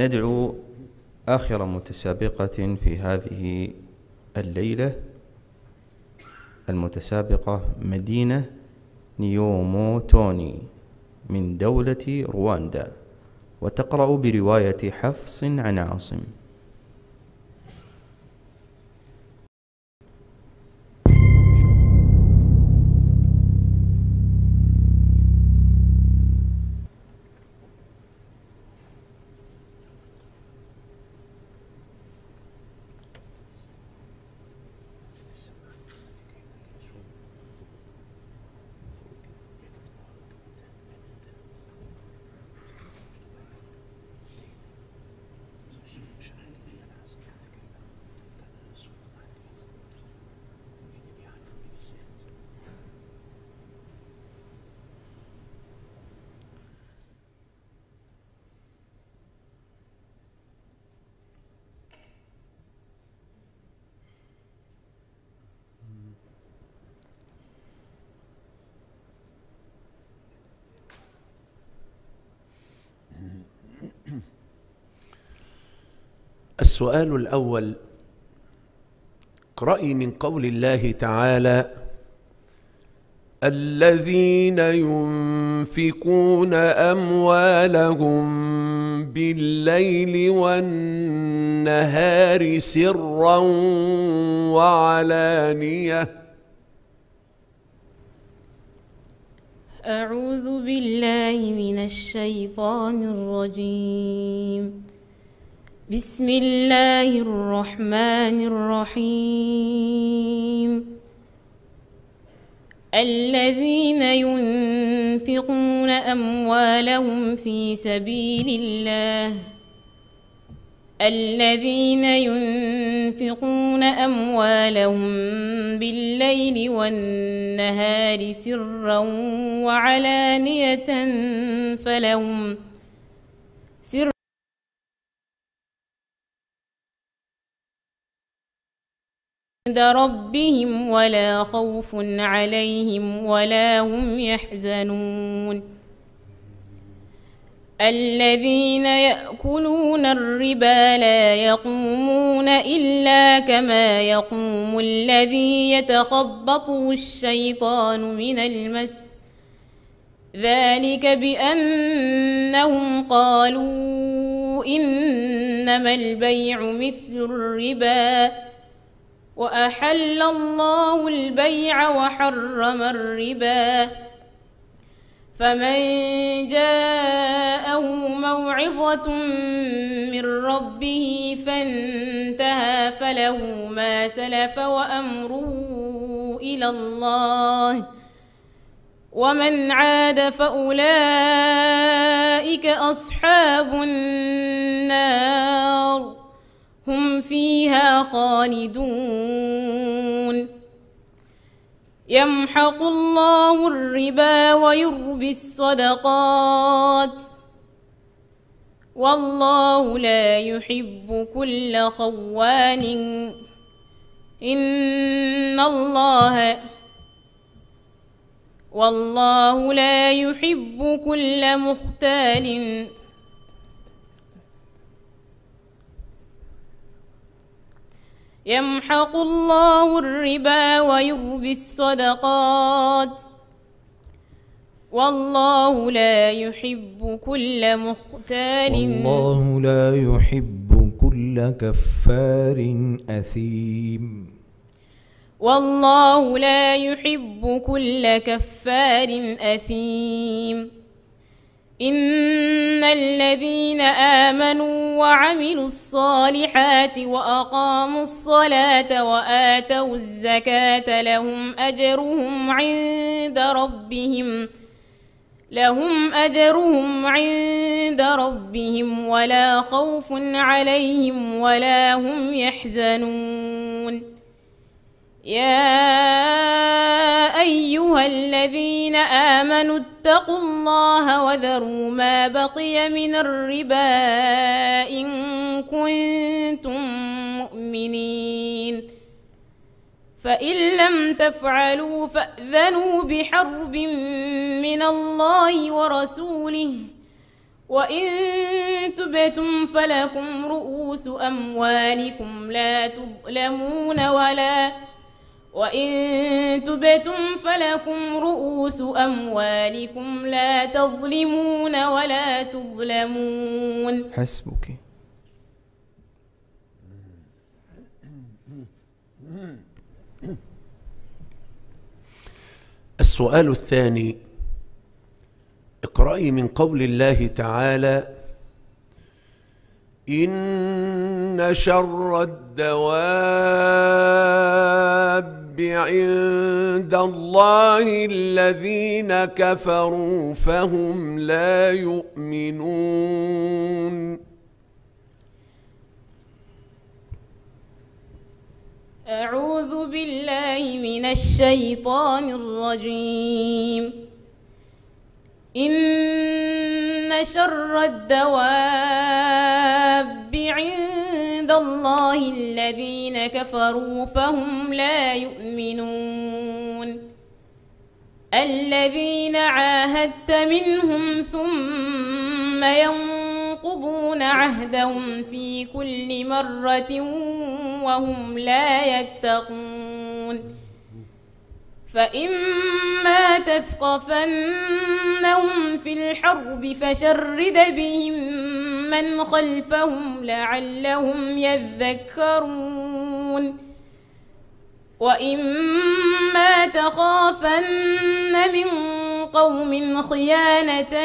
ندعو آخر متسابقة في هذه الليلة، المتسابقة مدينة نيوموتوني من دولة رواندا، وتقرأ برواية حفص عن عاصم. السؤال الأول: اقرأي من قول الله تعالى: الذين ينفقون أموالهم بالليل والنهار سرا وعلانية. أعوذ بالله من الشيطان الرجيم. بسم الله الرحمن الرحيم. الذين ينفقون أموالهم في سبيل الله بالليل والنهار سرا وعلانية فلهم عند ربهم ولا خوف عليهم ولا هم يحزنون. الذين يأكلون الربا لا يقومون إلا كما يقوم الذي يتخبطه الشيطان من المس، ذلك بأنهم قالوا إنما البيع مثل الربا وأحل الله البيع وحرم الربا. فمن جاءه موعظة من ربه فانتهى فله ما سلف وأمره إلى الله، ومن عاد فأولئك أصحاب النار هم فيها خالدون. يمحق الله الربا ويربي الصدقات، والله لا يحب كل خوان والله لا يحب كل مختال يمحق الله الربا ويربي الصدقات، والله لا يحب كل مختال والله لا يحب كل كفار أثيم. والله لا يحب كل كفار أثيم. إن الذين آمنوا وعملوا الصالحات وأقاموا الصلاة وآتوا الزكاة لهم أجرهم عند ربهم ولا خوف عليهم ولا هم يحزنون. يا أيها الذين آمنوا اتقوا الله وذروا ما بقي من الربا إن كنتم مؤمنين، فإن لم تفعلوا فأذنوا بحرب من الله ورسوله، وإن تبتم فلكم رؤوس أموالكم لا تظلمون وإن تبتم فلكم رؤوس أموالكم لا تظلمون ولا تظلمون. حسبك. السؤال الثاني: اقرأي من قول الله تعالى: إن شر الدواب عند الله الذين كفروا فهم لا يؤمنون. أعوذ بالله من الشيطان الرجيم. إن شر الدواب عند الله الذين كفروا فهم لا يؤمنون. الذين عاهدت منهم ثم ينقضون عهدهم في كل مرة وهم لا يتقون. فإما تثقفنهم في الحرب فشرد بهم من خلفهم لعلهم يذكرون. وإما تخافن من قوم خيانة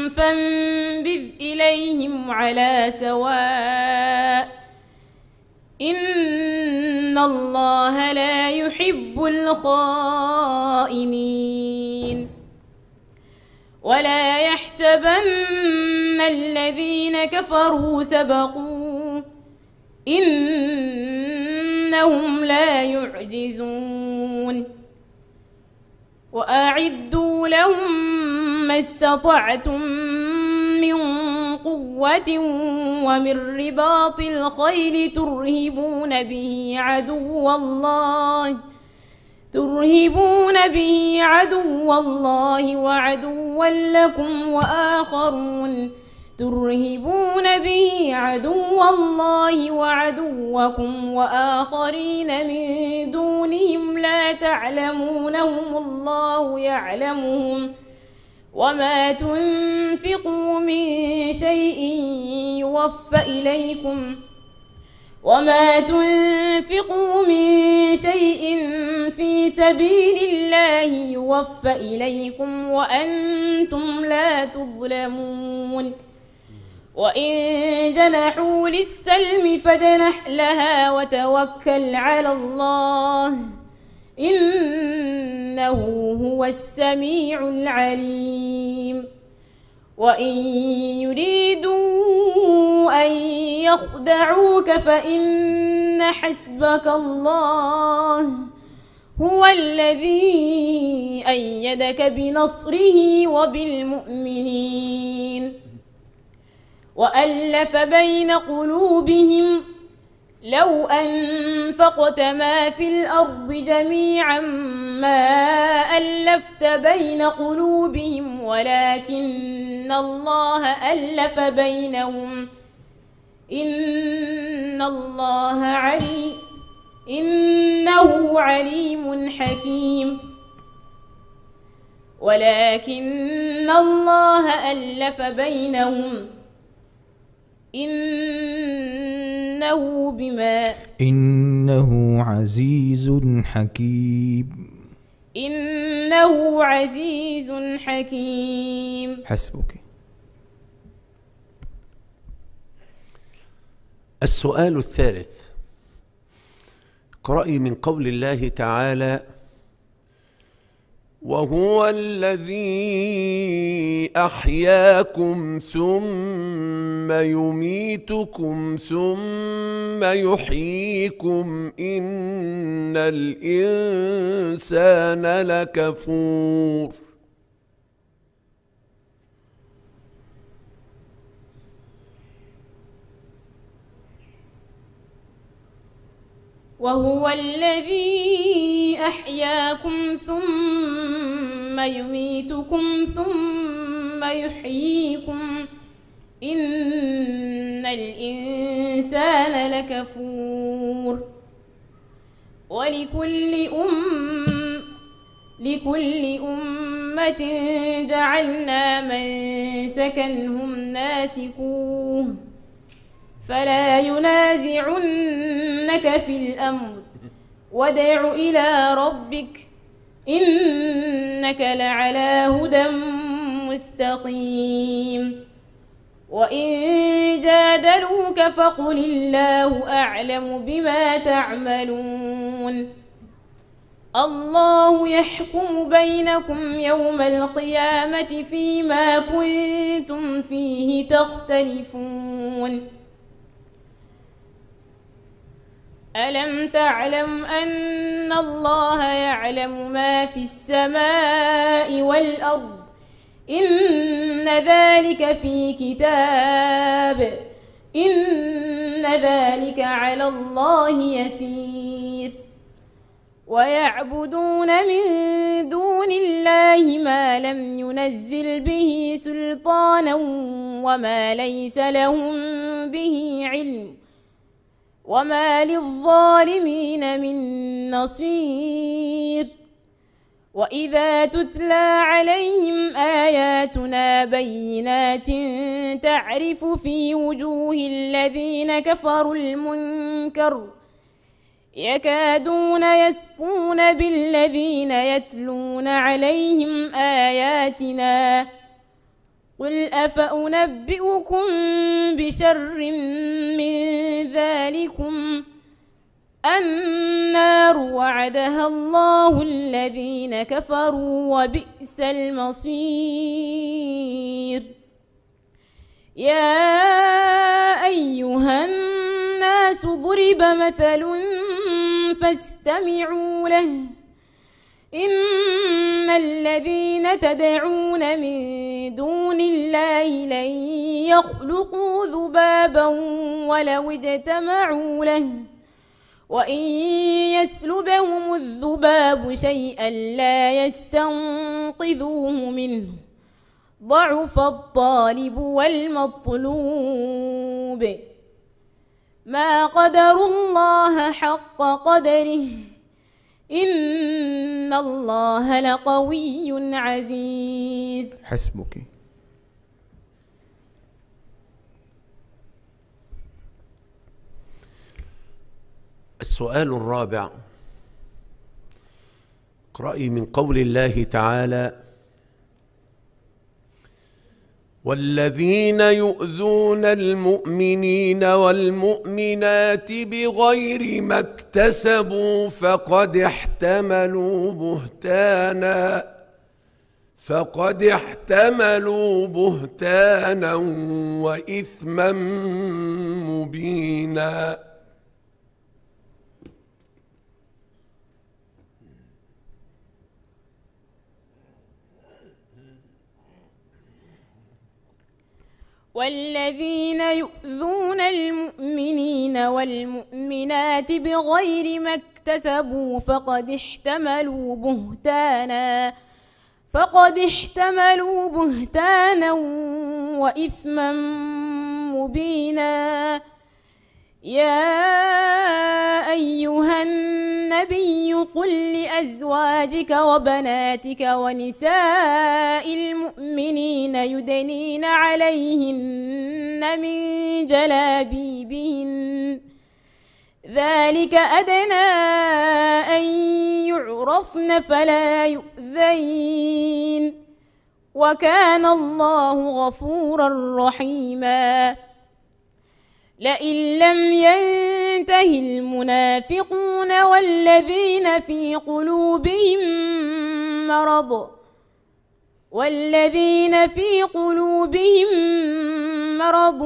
فانبذ إليهم على سواء إن الله لا يحب الخائنين. ولا يحسبن الذين كفروا سبقوا إنهم لا يعجزون. وأعدوا لهم ما استطعتم من قوة ومن رباط الخيل ترهبون به عدو الله وعدوا لكم وآخرون ترهبون به عدو الله وعدوكم وآخرين من دونهم لا تعلمونهم الله يعلمهم. وما تنفقوا من شيء في سبيل الله يوفى إليكم وأنتم لا تظلمون. وإن جنحوا للسلم فاجنح لها وتوكل على الله إنه هو السميع العليم. وإن يريدوا أن يخدعوك فإن حسبك الله هو الذي أيدك بنصره وبالمؤمنين. وألف بين قلوبهم لو أنفقت ما في الأرض جميعا ما ألفت بين قلوبهم ولكن الله ألف بينهم إنه عليم حكيم. ولكن الله ألف بينهم إنه عزيز حكيم. إنه عزيز حكيم. حسبك. السؤال الثالث: اقرأي من قول الله تعالى: وهو الذي أحياكم ثم يميتكم ثم يحييكم إن الإنسان لكفور. وهو الذي أحياكم ثم يميتكم ثم يحييكم إن الإنسان لكفور لكل أمة جعلنا منسكا هم ناسكوه فلا ينازعنك في الأمر وادع إلى ربك إنك لعلى هدى مستقيم وإن جادلوك فقل الله أعلم بما تعملون الله يحكم بينكم يوم القيامة فيما كنتم فيه تختلفون ألم تعلم أن الله يعلم ما في السماء والأرض إن ذلك في كتاب إن ذلك على الله يسير ويعبدون من دون الله ما لم ينزل به سلطانا وما ليس لهم به علم وما للظالمين من نصير وإذا تتلى عليهم آياتنا بينات تعرف في وجوه الذين كفروا المنكر يكادون يسقون بالذين يتلون عليهم آياتنا قل أفأنبئكم بشر من ذلكم النار وعدها الله الذين كفروا وبئس المصير يا أيها الناس ضرب مثل فاستمعوا له إن الذين تدعون من دون الله لن يخلقوا ذبابا ولو اجتمعوا له وإن يسلبهم الذباب شيئا لا يستنقذوه منه ضعف الطالب والمطلوب ما قدروا الله حق قدره إن الله لقوي عزيز. حسبك. السؤال الرابع: اقرأي من قول الله تعالى: والذين يؤذون المؤمنين والمؤمنات بغير ما اكتسبوا فقد احتملوا بهتانا وإثما مبينا. والذين يؤذون المؤمنين والمؤمنات بغير ما اكتسبوا فقد احتملوا بهتانا وإثما مبينا. يا أيها النبي قل لأزواجك وبناتك ونساء المؤمنين يدنين عليهن من جلابيبهن ذلك أدنى أن يعرفن فلا يؤذين وكان الله غفورا رحيما. لئن لم ينته المنافقون والذين في قلوبهم مرض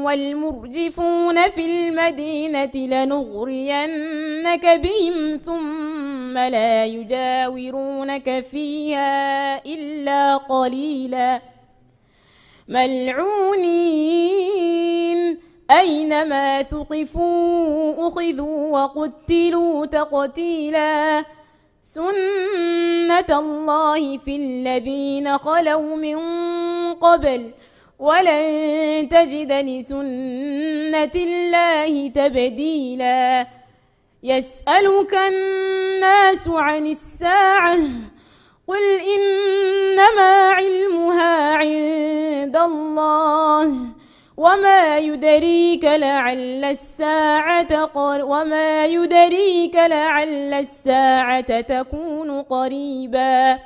والمرجفون في المدينة لنغرينك بهم ثم لا يجاورونك فيها إلا قليلا ملعونين أينما ثقفوا أخذوا وقتلوا تقتيلا. سنة الله في الذين خلوا من قبل ولن تجد لسنة الله تبديلا يسألك الناس عن الساعة قل إنما علمها عند الله وما يدريك لعل الساعة تكون قريبا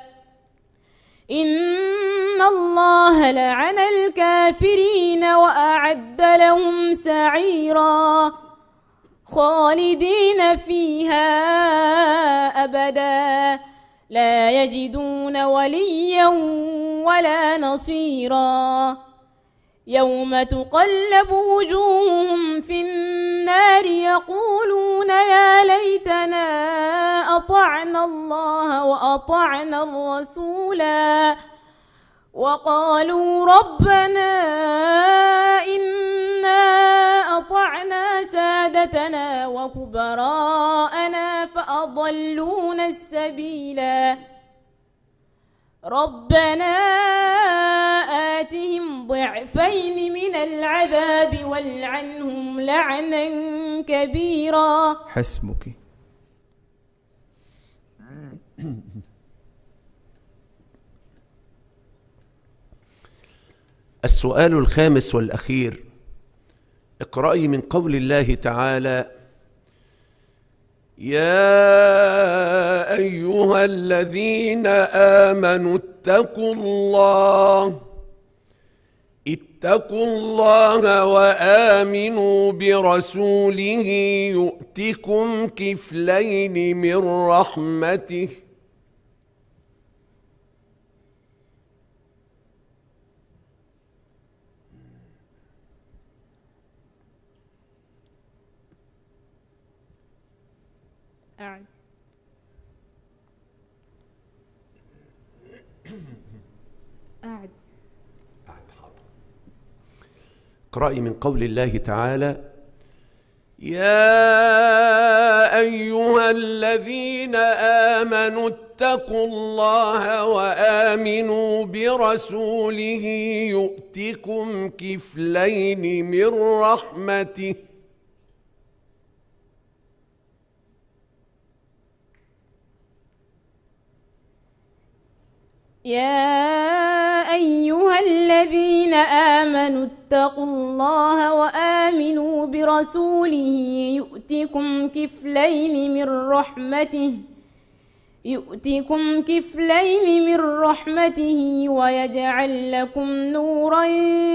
إن الله لعن الكافرين وأعد لهم سعيرا خالدين فيها أبدا لا يجدون وليا ولا نصيرا يوم تقلب وجوههم في النار يقولون يا ليتنا أطعنا الله وأطعنا الرسولا وقالوا ربنا إنا أطعنا سادتنا وكبراءنا فأضلونا السبيلا ربنا آتهم ضعفين من العذاب والعنهم لعنا كبيرا. حسبك. السؤال الخامس والأخير، اقرأي من قول الله تعالى: يا أيها الذين آمنوا اتقوا الله وآمنوا برسوله يؤتكم كفلين من رحمته اقرأي من قول الله تعالى: يا أيها الذين آمنوا اتقوا الله وآمنوا برسوله يؤتكم كفلين من رحمته يا أيها الذين آمنوا اتقوا الله وآمنوا برسوله يؤتكم كفلين من رحمته ويجعل لكم نورا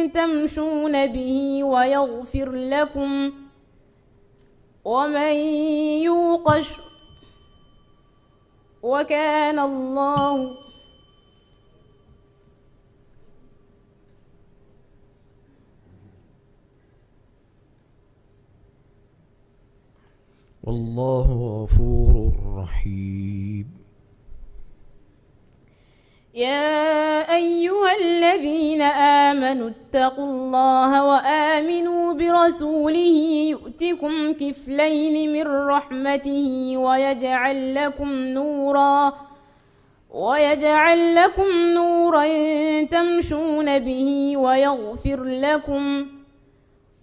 تمشون به ويغفر لكم ومن يوق وكان الله والله غفور رحيم. يا أيها الذين آمنوا اتقوا الله وآمنوا برسوله يؤتكم كفلين من رحمته ويجعل لكم نورا تمشون به ويغفر لكم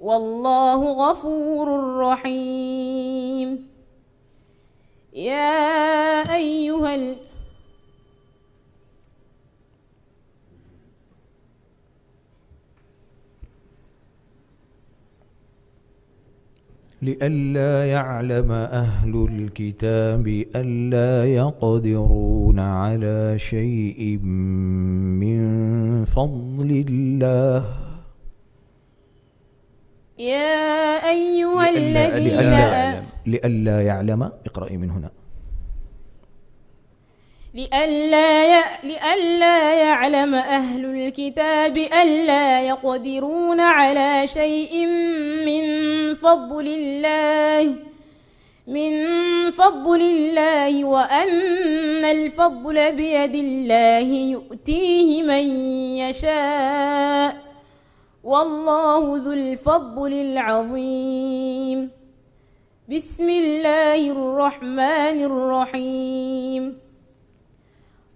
والله غفور رحيم. يا أيها لئلا يعلم أهل الكتاب ألا يقدرون على شيء من فضل الله. يا أيها الذين لئلا يعلم، اقرأي من هنا. لئلا يعلم أهل الكتاب ألا يقدرون على شيء من فضل الله وأن الفضل بيد الله يؤتيه من يشاء والله ذو الفضل العظيم. بسم الله الرحمن الرحيم.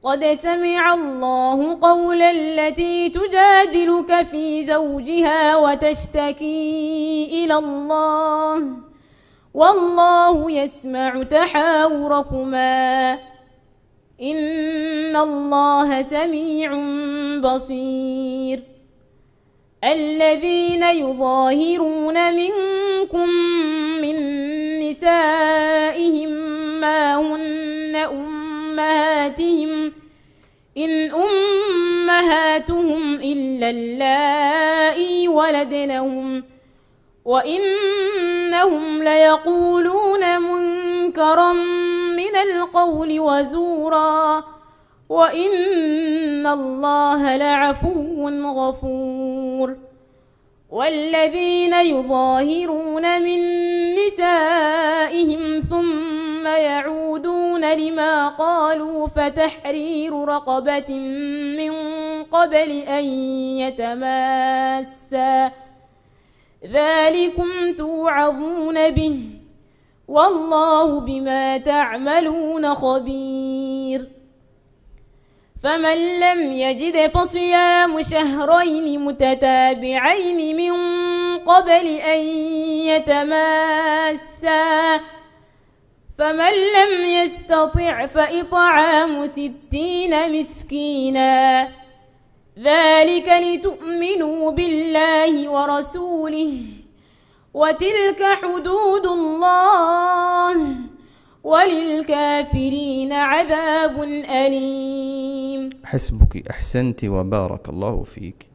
قد سمع الله قول التي تجادلك في زوجها وتشتكي إلى الله والله يسمع تحاوركما إن الله سميع بصير. الذين يظاهرون منكم من نسائهم ما هن أمهاتهم إن أمهاتهم إلا اللائي ولدنهم وإنهم ليقولون منكرا من القول وزورا وإن الله لعفو غفور. والذين يظاهرون من نسائهم ثم يعودون لما قالوا فتحرير رقبة من قبل أن يتماسا ذلكم توعظون به والله بما تعملون خبير. فمن لم يجد فصيام شهرين متتابعين من قبل أن يتماسا فمن لم يستطع فإطعام 60 مسكينا ذلك لتؤمنوا بالله ورسوله وتلك حدود الله وللكافرين عذاب أليم. حسبك، أحسنت وبارك الله فيك.